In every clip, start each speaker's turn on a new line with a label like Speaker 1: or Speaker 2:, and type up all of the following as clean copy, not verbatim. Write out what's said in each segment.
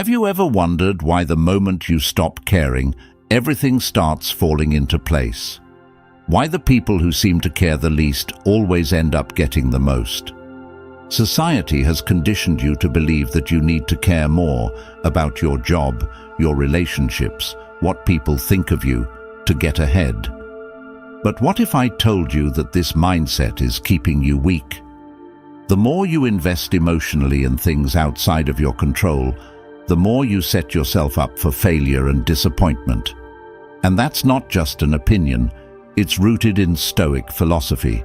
Speaker 1: Have you ever wondered why the moment you stop caring, everything starts falling into place? Why the people who seem to care the least always end up getting the most? Society has conditioned you to believe that you need to care more about your job, your relationships, what people think of you, to get ahead. But what if I told you that this mindset is keeping you weak? The more you invest emotionally in things outside of your control, the more you set yourself up for failure and disappointment. And that's not just an opinion, it's rooted in Stoic philosophy,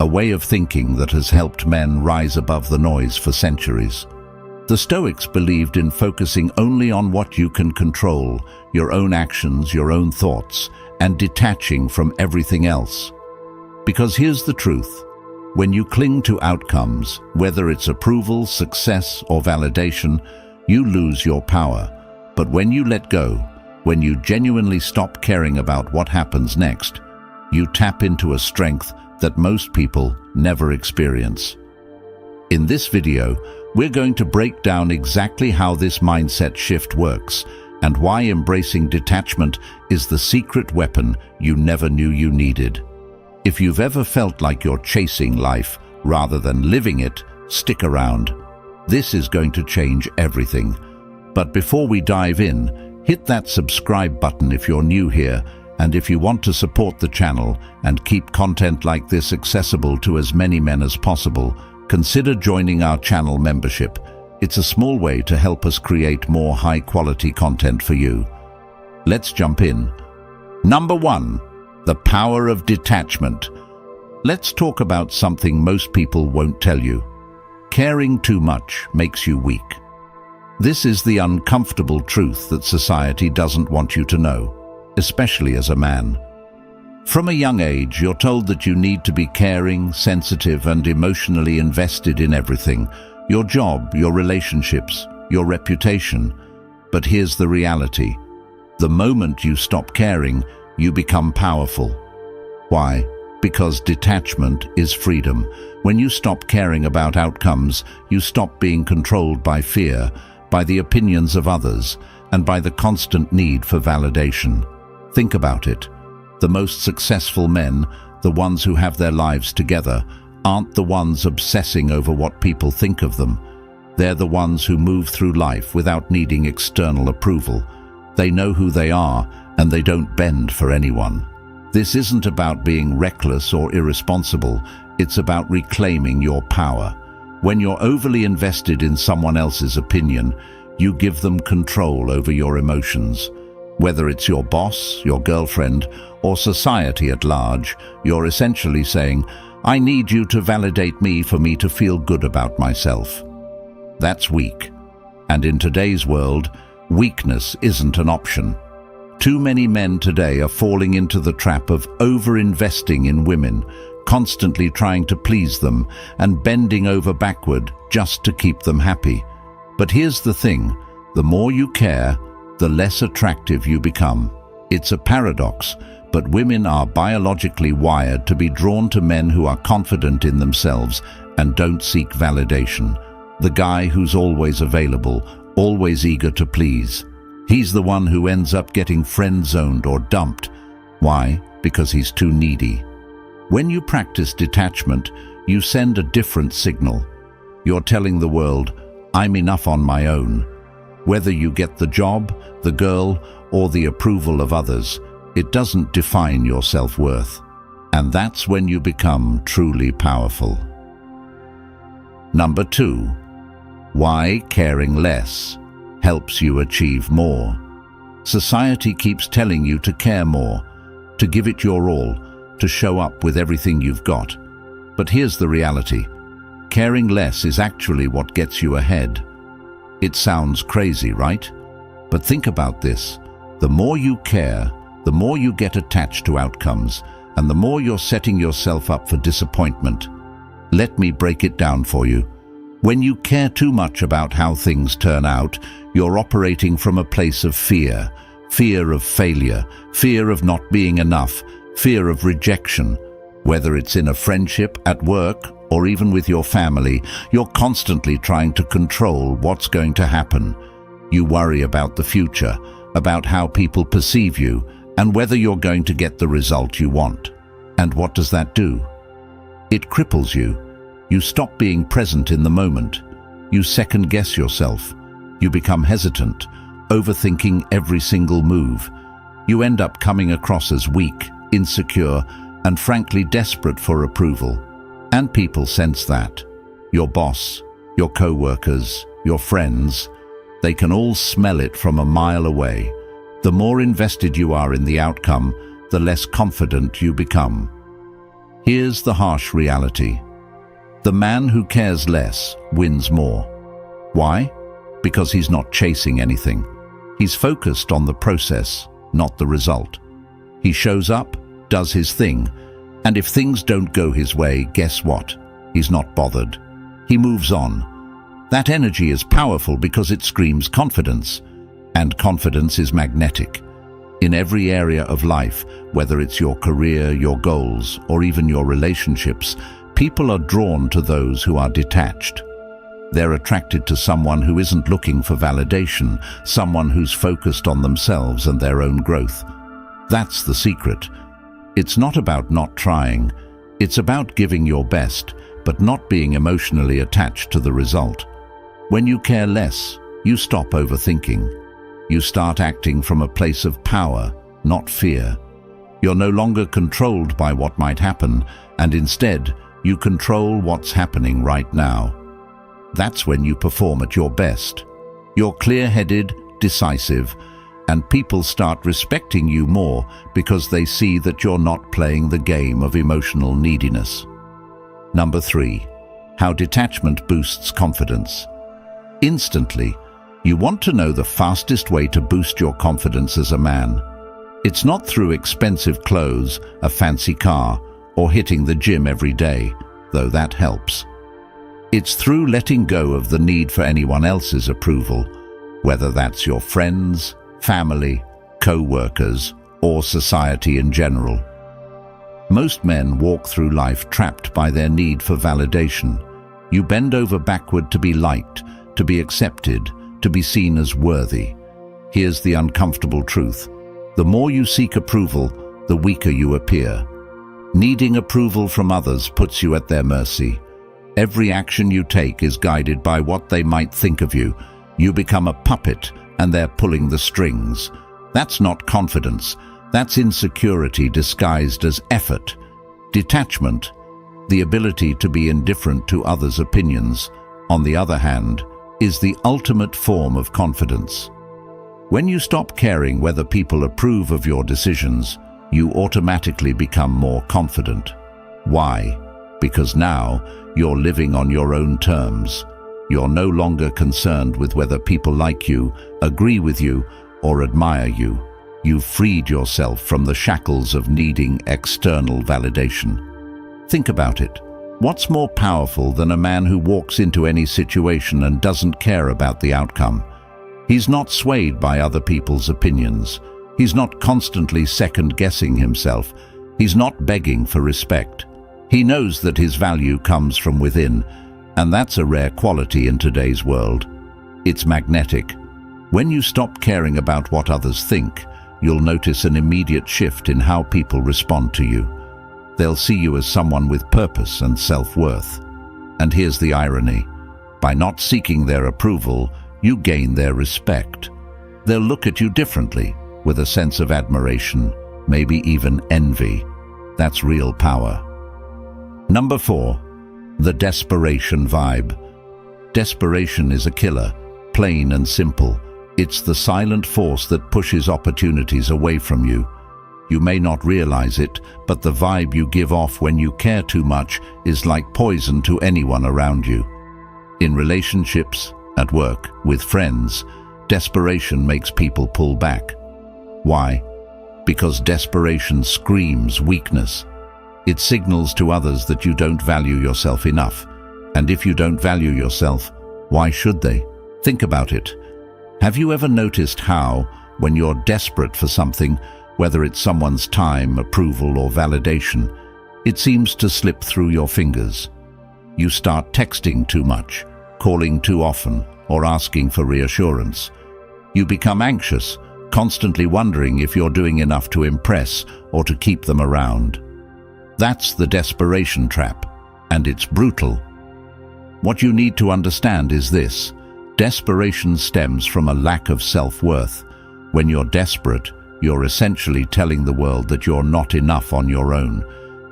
Speaker 1: a way of thinking that has helped men rise above the noise for centuries. The Stoics believed in focusing only on what you can control, your own actions, your own thoughts, and detaching from everything else. Because here's the truth: when you cling to outcomes, whether it's approval, success, or validation, you lose your power. But when you let go, when you genuinely stop caring about what happens next, you tap into a strength that most people never experience. In this video, we're going to break down exactly how this mindset shift works and why embracing detachment is the secret weapon you never knew you needed. If you've ever felt like you're chasing life rather than living it, stick around. This is going to change everything. But before we dive in, hit that subscribe button if you're new here, and if you want to support the channel and keep content like this accessible to as many men as possible, consider joining our channel membership. It's a small way to help us create more high-quality content for you. Let's jump in. Number 1. The power of detachment. Let's talk about something most people won't tell you. Caring too much makes you weak. This is the uncomfortable truth that society doesn't want you to know, especially as a man. From a young age, you're told that you need to be caring, sensitive, and emotionally invested in everything: your job, your relationships, your reputation. But here's the reality: the moment you stop caring, you become powerful. Why? Because detachment is freedom. When you stop caring about outcomes, you stop being controlled by fear, by the opinions of others, and by the constant need for validation. Think about it. The most successful men, the ones who have their lives together, aren't the ones obsessing over what people think of them. They're the ones who move through life without needing external approval. They know who they are, and they don't bend for anyone. This isn't about being reckless or irresponsible. It's about reclaiming your power. When you're overly invested in someone else's opinion, you give them control over your emotions. Whether it's your boss, your girlfriend, or society at large, you're essentially saying, "I need you to validate me for me to feel good about myself." That's weak. And in today's world, weakness isn't an option. Too many men today are falling into the trap of over-investing in women, constantly trying to please them and bending over backward just to keep them happy. But here's the thing: the more you care, the less attractive you become. It's a paradox, but women are biologically wired to be drawn to men who are confident in themselves and don't seek validation. The guy who's always available, always eager to please. He's the one who ends up getting friend-zoned or dumped. Why? Because he's too needy. When you practice detachment, you send a different signal. You're telling the world, "I'm enough on my own." Whether you get the job, the girl, or the approval of others, it doesn't define your self-worth. And that's when you become truly powerful. Number 2. Why caring less helps you achieve more. Society keeps telling you to care more, to give it your all, to show up with everything you've got. But here's the reality: caring less is actually what gets you ahead. It sounds crazy, right? But think about this. The more you care, the more you get attached to outcomes, and the more you're setting yourself up for disappointment. Let me break it down for you. When you care too much about how things turn out, you're operating from a place of fear. Fear of failure, fear of not being enough, fear of rejection. Whether it's in a friendship, at work, or even with your family, you're constantly trying to control what's going to happen. You worry about the future, about how people perceive you, and whether you're going to get the result you want. And what does that do? It cripples you. You stop being present in the moment. You second-guess yourself. You become hesitant, overthinking every single move. You end up coming across as weak, insecure, and frankly desperate for approval. And people sense that. Your boss, your co-workers, your friends, they can all smell it from a mile away. The more invested you are in the outcome, the less confident you become. Here's the harsh reality. The man who cares less wins more. Why? Because he's not chasing anything. He's focused on the process, not the result. He shows up, does his thing, and if things don't go his way, guess what? He's not bothered. He moves on. That energy is powerful because it screams confidence, and confidence is magnetic. In every area of life, whether it's your career, your goals, or even your relationships, people are drawn to those who are detached. They're attracted to someone who isn't looking for validation, someone who's focused on themselves and their own growth. That's the secret. It's not about not trying. It's about giving your best, but not being emotionally attached to the result. When you care less, you stop overthinking. You start acting from a place of power, not fear. You're no longer controlled by what might happen, and instead, you control what's happening right now. That's when you perform at your best. You're clear-headed, decisive, and people start respecting you more because they see that you're not playing the game of emotional neediness. Number 3, how detachment boosts confidence. Instantly, you want to know the fastest way to boost your confidence as a man. It's not through expensive clothes, a fancy car, or hitting the gym every day, though that helps. It's through letting go of the need for anyone else's approval, whether that's your friends, family, co-workers, or society in general. Most men walk through life trapped by their need for validation. You bend over backward to be liked, to be accepted, to be seen as worthy. Here's the uncomfortable truth. The more you seek approval, the weaker you appear. Needing approval from others puts you at their mercy. Every action you take is guided by what they might think of you. You become a puppet, and they're pulling the strings. That's not confidence. That's insecurity disguised as effort. Detachment, the ability to be indifferent to others' opinions, on the other hand, is the ultimate form of confidence. When you stop caring whether people approve of your decisions, you automatically become more confident. Why? Because now you're living on your own terms. You're no longer concerned with whether people like you, agree with you, or admire you. You've freed yourself from the shackles of needing external validation. Think about it. What's more powerful than a man who walks into any situation and doesn't care about the outcome? He's not swayed by other people's opinions. He's not constantly second-guessing himself. He's not begging for respect. He knows that his value comes from within, and that's a rare quality in today's world. It's magnetic. When you stop caring about what others think, you'll notice an immediate shift in how people respond to you. They'll see you as someone with purpose and self-worth. And here's the irony. By not seeking their approval, you gain their respect. They'll look at you differently, with a sense of admiration, maybe even envy. That's real power. Number 4, the desperation vibe. Desperation is a killer, plain and simple. It's the silent force that pushes opportunities away from you. You may not realize it, but the vibe you give off when you care too much is like poison to anyone around you. In relationships, at work, with friends, desperation makes people pull back. Why? Because desperation screams weakness. It signals to others that you don't value yourself enough. And if you don't value yourself, why should they? Think about it. Have you ever noticed how, when you're desperate for something, whether it's someone's time, approval, or validation, it seems to slip through your fingers? You start texting too much, calling too often, or asking for reassurance. You become anxious, constantly wondering if you're doing enough to impress or to keep them around. That's the desperation trap, and it's brutal. What you need to understand is this: desperation stems from a lack of self-worth. When you're desperate, you're essentially telling the world that you're not enough on your own,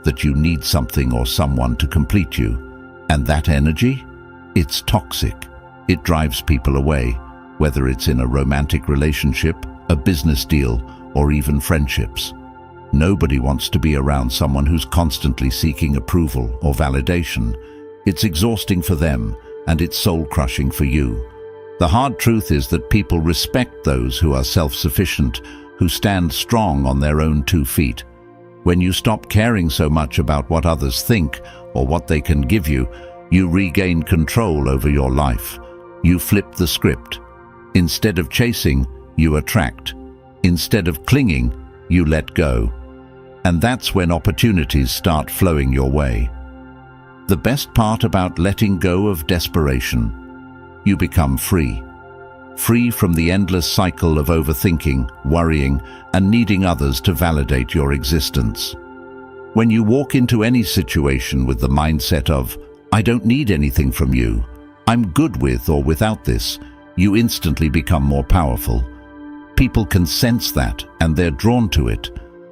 Speaker 1: that you need something or someone to complete you. And that energy? It's toxic. It drives people away, whether it's in a romantic relationship, a business deal, or even friendships. Nobody wants to be around someone who's constantly seeking approval or validation. It's exhausting for them, and it's soul-crushing for you. The hard truth is that people respect those who are self-sufficient, who stand strong on their own 2 feet. When you stop caring so much about what others think or what they can give you, you regain control over your life. You flip the script. Instead of chasing, you attract. Instead of clinging, you let go. And that's when opportunities start flowing your way. The best part about letting go of desperation: you become free. Free from the endless cycle of overthinking, worrying, and needing others to validate your existence. When you walk into any situation with the mindset of, "I don't need anything from you, I'm good with or without this," you instantly become more powerful. People can sense that, and they're drawn to it.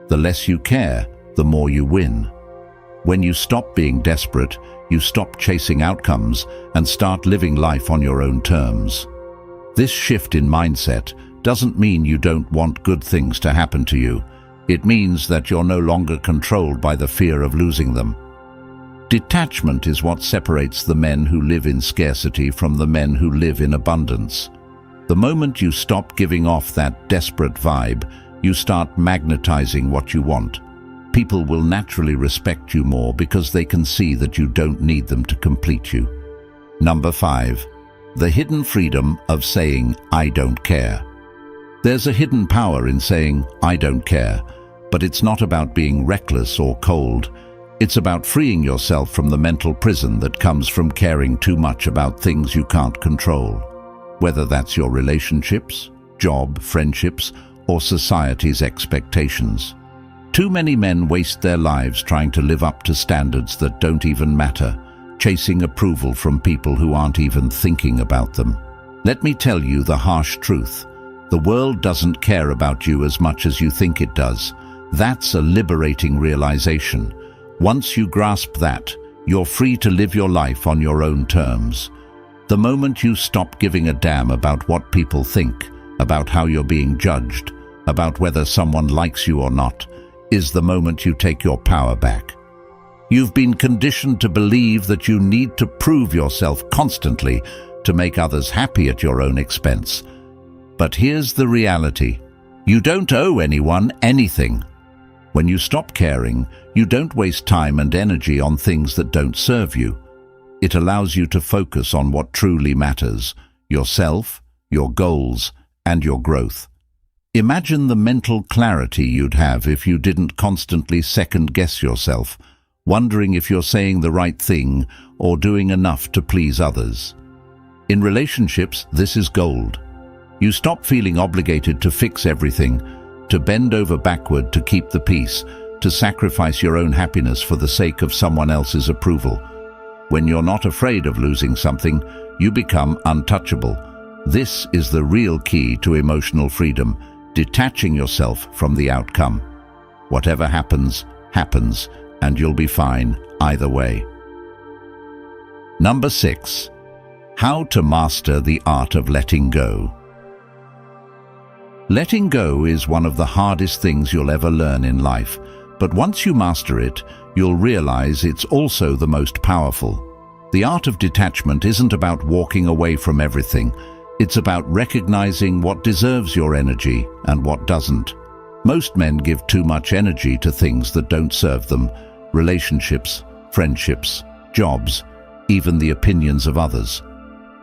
Speaker 1: The less you care, the more you win. When you stop being desperate, you stop chasing outcomes and start living life on your own terms. This shift in mindset doesn't mean you don't want good things to happen to you. It means that you're no longer controlled by the fear of losing them. Detachment is what separates the men who live in scarcity from the men who live in abundance. The moment you stop giving off that desperate vibe, you start magnetizing what you want. People will naturally respect you more because they can see that you don't need them to complete you. Number 5. The hidden freedom of saying, "I don't care." There's a hidden power in saying, "I don't care," but it's not about being reckless or cold. It's about freeing yourself from the mental prison that comes from caring too much about things you can't control. Whether that's your relationships, job, friendships, or society's expectations. Too many men waste their lives trying to live up to standards that don't even matter, chasing approval from people who aren't even thinking about them. Let me tell you the harsh truth. The world doesn't care about you as much as you think it does. That's a liberating realization. Once you grasp that, you're free to live your life on your own terms. The moment you stop giving a damn about what people think, about how you're being judged, about whether someone likes you or not, is the moment you take your power back. You've been conditioned to believe that you need to prove yourself constantly to make others happy at your own expense. But here's the reality. You don't owe anyone anything. When you stop caring, you don't waste time and energy on things that don't serve you. It allows you to focus on what truly matters: yourself, your goals, and your growth. Imagine the mental clarity you'd have if you didn't constantly second-guess yourself, wondering if you're saying the right thing or doing enough to please others. In relationships, this is gold. You stop feeling obligated to fix everything, to bend over backward to keep the peace, to sacrifice your own happiness for the sake of someone else's approval. When you're not afraid of losing something, you become untouchable. This is the real key to emotional freedom: detaching yourself from the outcome. Whatever happens, happens, and you'll be fine either way. Number 6. How to master the art of letting go. Letting go is one of the hardest things you'll ever learn in life, but once you master it, you'll realize it's also the most powerful. The art of detachment isn't about walking away from everything. It's about recognizing what deserves your energy and what doesn't. Most men give too much energy to things that don't serve them: relationships, friendships, jobs, even the opinions of others.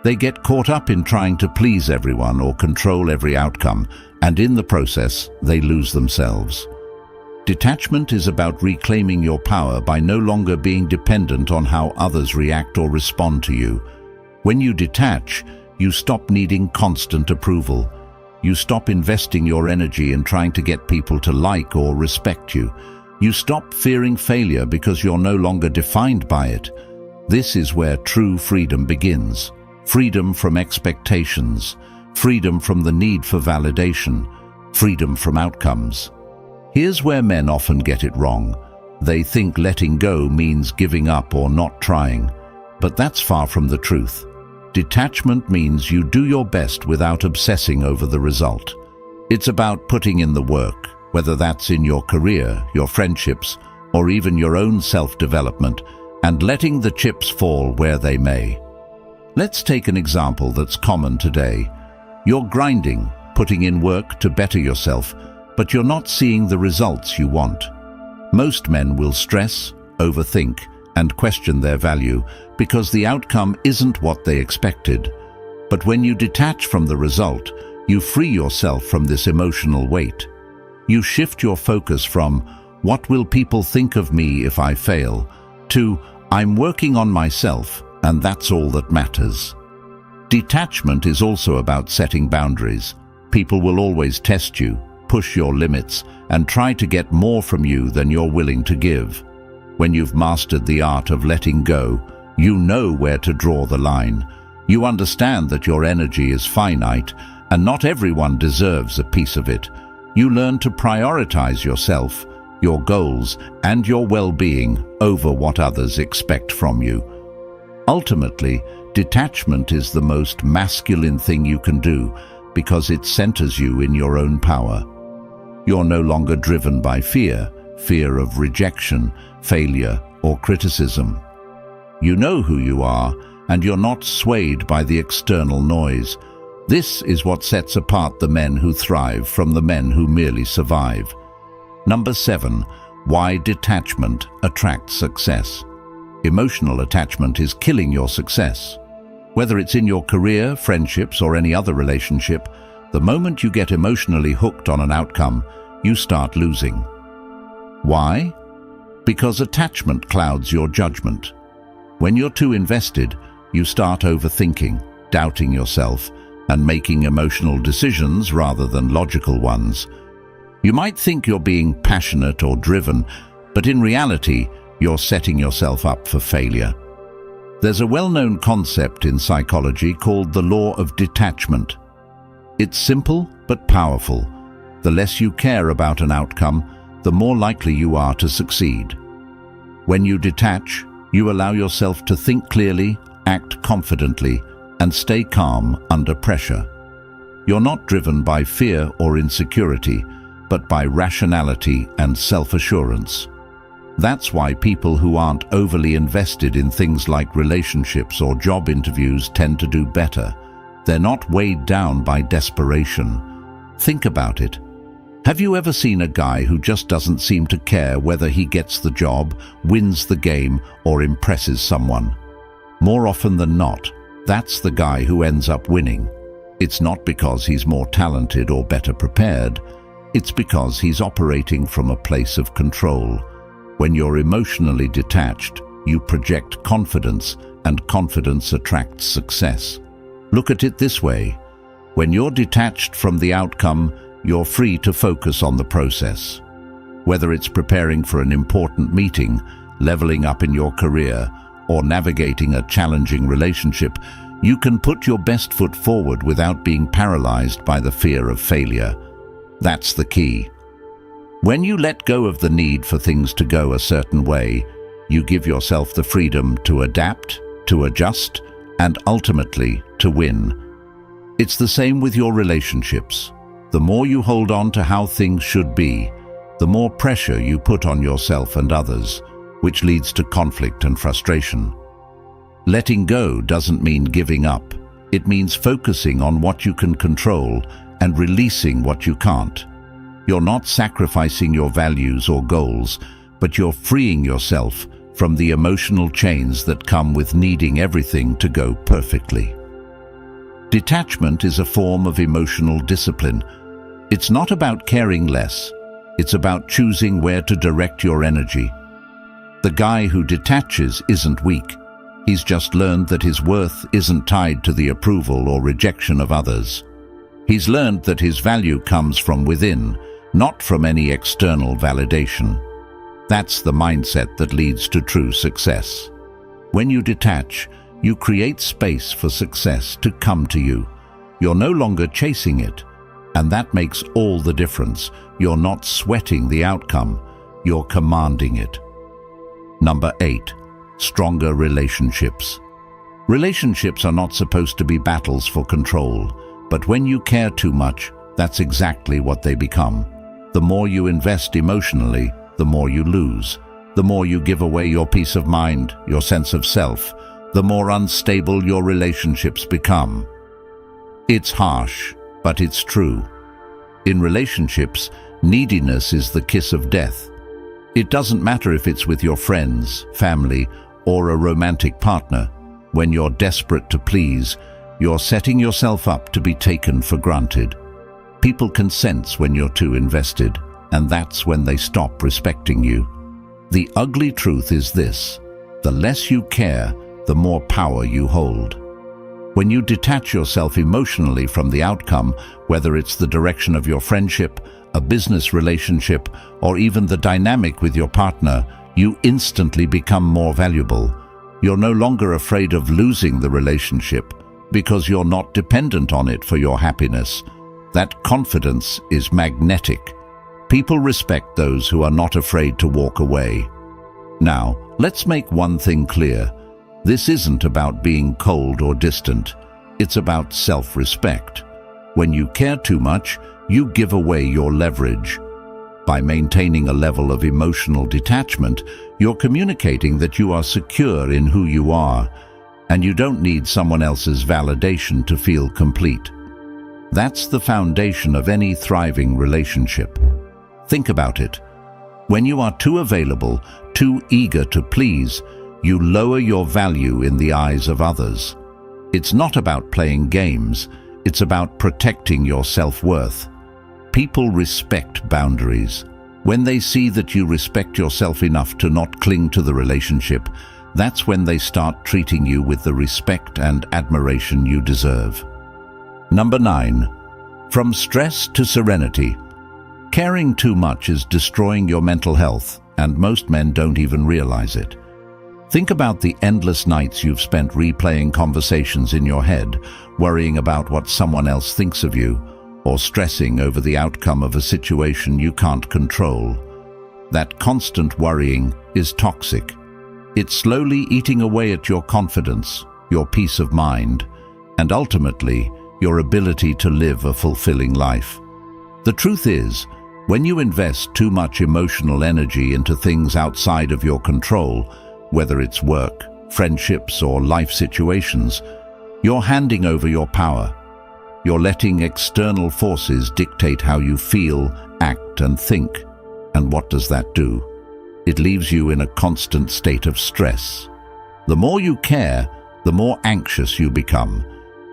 Speaker 1: They get caught up in trying to please everyone or control every outcome, and in the process, they lose themselves. Detachment is about reclaiming your power by no longer being dependent on how others react or respond to you. When you detach, you stop needing constant approval. You stop investing your energy in trying to get people to like or respect you. You stop fearing failure because you're no longer defined by it. This is where true freedom begins. Freedom from expectations, freedom from the need for validation, freedom from outcomes. Here's where men often get it wrong. They think letting go means giving up or not trying, but that's far from the truth. Detachment means you do your best without obsessing over the result. It's about putting in the work, whether that's in your career, your friendships, or even your own self-development, and letting the chips fall where they may. Let's take an example that's common today. You're grinding, putting in work to better yourself, but you're not seeing the results you want. Most men will stress, overthink, and question their value because the outcome isn't what they expected. But when you detach from the result, you free yourself from this emotional weight. You shift your focus from, "What will people think of me if I fail?" to, "I'm working on myself, and that's all that matters." Detachment is also about setting boundaries. People will always test you, push your limits, and try to get more from you than you're willing to give. When you've mastered the art of letting go, you know where to draw the line. You understand that your energy is finite, and not everyone deserves a piece of it. You learn to prioritize yourself, your goals, and your well-being over what others expect from you. Ultimately, detachment is the most masculine thing you can do because it centers you in your own power. You're no longer driven by fear of rejection, failure, or criticism. You know who you are, and you're not swayed by the external noise. This is what sets apart the men who thrive from the men who merely survive. Number 7, why detachment attracts success. Emotional attachment is killing your success. Whether it's in your career, friendships, or any other relationship, the moment you get emotionally hooked on an outcome, you start losing. Why? Because attachment clouds your judgment. When you're too invested, you start overthinking, doubting yourself, and making emotional decisions rather than logical ones. You might think you're being passionate or driven, but in reality, you're setting yourself up for failure. There's a well-known concept in psychology called the law of detachment. It's simple but powerful. The less you care about an outcome, the more likely you are to succeed. When you detach, you allow yourself to think clearly, act confidently, and stay calm under pressure. You're not driven by fear or insecurity, but by rationality and self-assurance. That's why people who aren't overly invested in things like relationships or job interviews tend to do better. They're not weighed down by desperation. Think about it. Have you ever seen a guy who just doesn't seem to care whether he gets the job, wins the game, or impresses someone? More often than not, that's the guy who ends up winning. It's not because he's more talented or better prepared. It's because he's operating from a place of control. When you're emotionally detached, you project confidence, and confidence attracts success. Look at it this way. When you're detached from the outcome, you're free to focus on the process. Whether it's preparing for an important meeting, leveling up in your career, or navigating a challenging relationship, you can put your best foot forward without being paralyzed by the fear of failure. That's the key. When you let go of the need for things to go a certain way, you give yourself the freedom to adapt, to adjust, and ultimately to win. It's the same with your relationships. The more you hold on to how things should be, the more pressure you put on yourself and others, which leads to conflict and frustration. Letting go doesn't mean giving up. It means focusing on what you can control and releasing what you can't. You're not sacrificing your values or goals, but you're freeing yourself from the emotional chains that come with needing everything to go perfectly. Detachment is a form of emotional discipline. It's not about caring less. It's about choosing where to direct your energy. The guy who detaches isn't weak. He's just learned that his worth isn't tied to the approval or rejection of others. He's learned that his value comes from within, not from any external validation. That's the mindset that leads to true success. When you detach, you create space for success to come to you. You're no longer chasing it, and that makes all the difference. You're not sweating the outcome, you're commanding it. Number 8. Stronger relationships. Relationships are not supposed to be battles for control, but when you care too much, that's exactly what they become. The more you invest emotionally, the more you lose. The more you give away your peace of mind, your sense of self, the more unstable your relationships become. It's harsh, but it's true. In relationships, neediness is the kiss of death. It doesn't matter if it's with your friends, family, or a romantic partner. When you're desperate to please, you're setting yourself up to be taken for granted. People can sense when you're too invested, and that's when they stop respecting you. The ugly truth is this: the less you care, the more power you hold. When you detach yourself emotionally from the outcome, whether it's the direction of your friendship, a business relationship, or even the dynamic with your partner, you instantly become more valuable. You're no longer afraid of losing the relationship because you're not dependent on it for your happiness. That confidence is magnetic. People respect those who are not afraid to walk away. Now, let's make one thing clear. This isn't about being cold or distant. It's about self-respect. When you care too much, you give away your leverage. By maintaining a level of emotional detachment, you're communicating that you are secure in who you are, and you don't need someone else's validation to feel complete. That's the foundation of any thriving relationship. Think about it. When you are too available, too eager to please, you lower your value in the eyes of others. It's not about playing games, it's about protecting your self-worth. People respect boundaries. When they see that you respect yourself enough to not cling to the relationship, that's when they start treating you with the respect and admiration you deserve. Number 9. From stress to serenity. Caring too much is destroying your mental health, and most men don't even realize it. Think about the endless nights you've spent replaying conversations in your head, worrying about what someone else thinks of you, or stressing over the outcome of a situation you can't control. That constant worrying is toxic. It's slowly eating away at your confidence, your peace of mind, and ultimately, your ability to live a fulfilling life. The truth is, when you invest too much emotional energy into things outside of your control, whether it's work, friendships, or life situations, you're handing over your power. You're letting external forces dictate how you feel, act, and think. And what does that do? It leaves you in a constant state of stress. The more you care, the more anxious you become.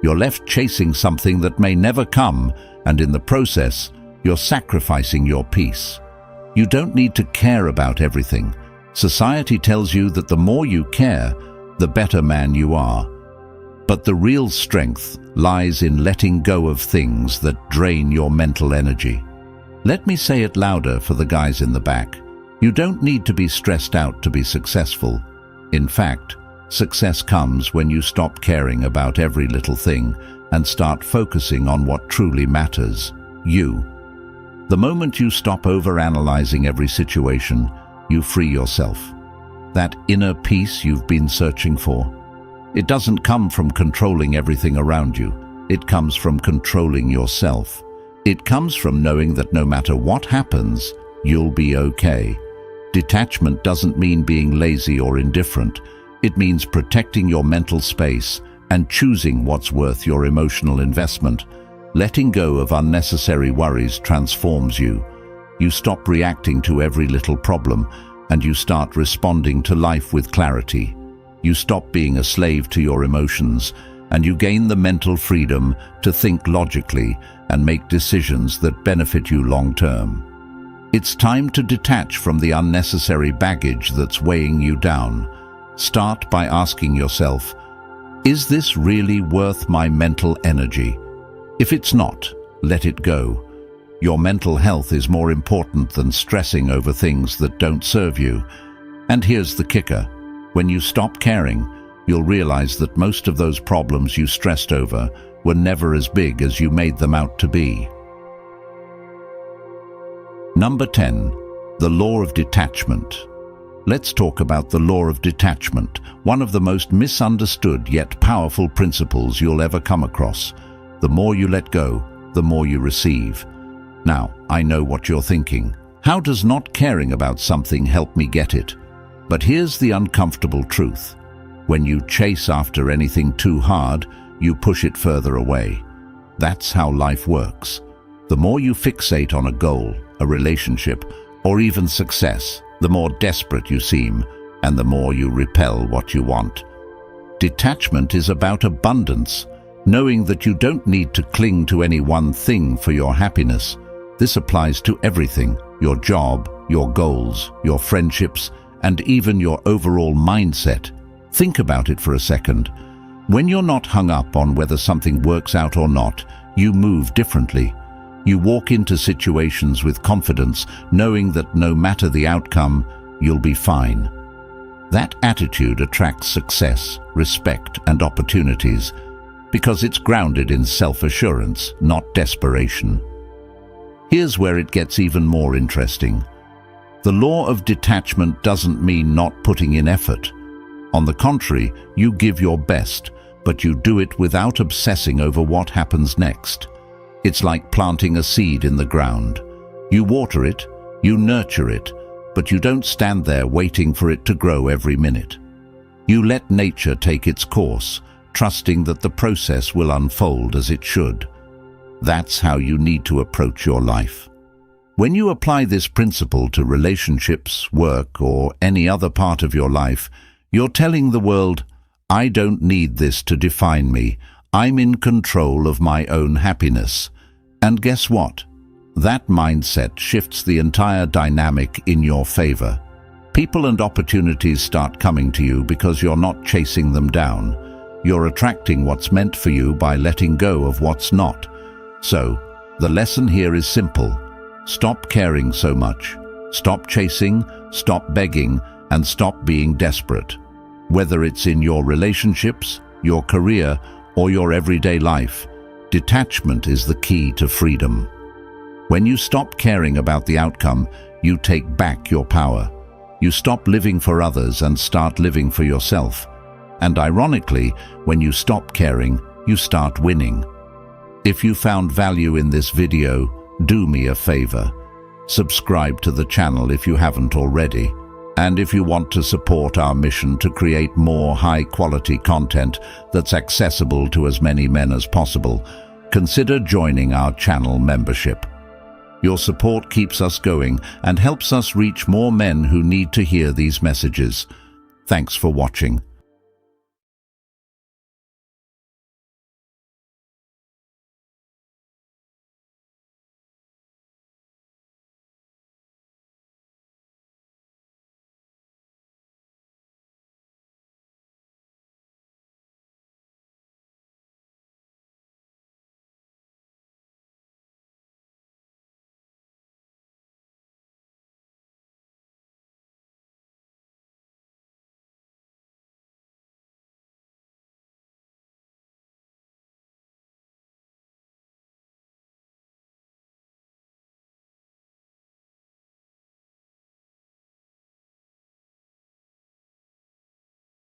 Speaker 1: You're left chasing something that may never come, and in the process, you're sacrificing your peace. You don't need to care about everything. Society tells you that the more you care, the better man you are. But the real strength lies in letting go of things that drain your mental energy. Let me say it louder for the guys in the back. You don't need to be stressed out to be successful. In fact, success comes when you stop caring about every little thing and start focusing on what truly matters, you. The moment you stop overanalyzing every situation, you free yourself. That inner peace you've been searching for. It doesn't come from controlling everything around you. It comes from controlling yourself. It comes from knowing that no matter what happens, you'll be okay. Detachment doesn't mean being lazy or indifferent. It means protecting your mental space and choosing what's worth your emotional investment. Letting go of unnecessary worries transforms you. You stop reacting to every little problem, and you start responding to life with clarity. You stop being a slave to your emotions, and you gain the mental freedom to think logically and make decisions that benefit you long-term. It's time to detach from the unnecessary baggage that's weighing you down. Start by asking yourself, is this really worth my mental energy? If it's not, Let it go. Your mental health is more important than stressing over things that don't serve you. And here's the kicker. When you stop caring, you'll realize that most of those problems you stressed over were never as big as you made them out to be. Number 10. The law of detachment. Let's talk about the law of detachment, one of the most misunderstood yet powerful principles you'll ever come across. The more you let go, the more you receive. Now, I know what you're thinking. How does not caring about something help me get it? But here's the uncomfortable truth. When you chase after anything too hard, you push it further away. That's how life works. The more you fixate on a goal, a relationship, or even success, the more desperate you seem, and the more you repel what you want. Detachment is about abundance, knowing that you don't need to cling to any one thing for your happiness. This applies to everything: your job, your goals, your friendships, and even your overall mindset. Think about it for a second. When you're not hung up on whether something works out or not, you move differently. You walk into situations with confidence, knowing that no matter the outcome, you'll be fine. That attitude attracts success, respect, and opportunities, because it's grounded in self-assurance, not desperation. Here's where it gets even more interesting. The law of detachment doesn't mean not putting in effort. On the contrary, you give your best, but you do it without obsessing over what happens next. It's like planting a seed in the ground. You water it, you nurture it, but you don't stand there waiting for it to grow every minute. You let nature take its course, trusting that the process will unfold as it should. That's how you need to approach your life. When you apply this principle to relationships, work, or any other part of your life, you're telling the world, I don't need this to define me. I'm in control of my own happiness. And guess what? That mindset shifts the entire dynamic in your favor. People and opportunities start coming to you because you're not chasing them down. You're attracting what's meant for you by letting go of what's not. So, the lesson here is simple. Stop caring so much. Stop chasing, stop begging, and stop being desperate. Whether it's in your relationships, your career, or your everyday life, detachment is the key to freedom. When you stop caring about the outcome, you take back your power. You stop living for others and start living for yourself. And ironically, when you stop caring, you start winning. If you found value in this video, do me a favor. Subscribe to the channel if you haven't already. And if you want to support our mission to create more high-quality content that's accessible to as many men as possible, consider joining our channel membership. Your support keeps us going and helps us reach more men who need to hear these messages. Thanks for watching.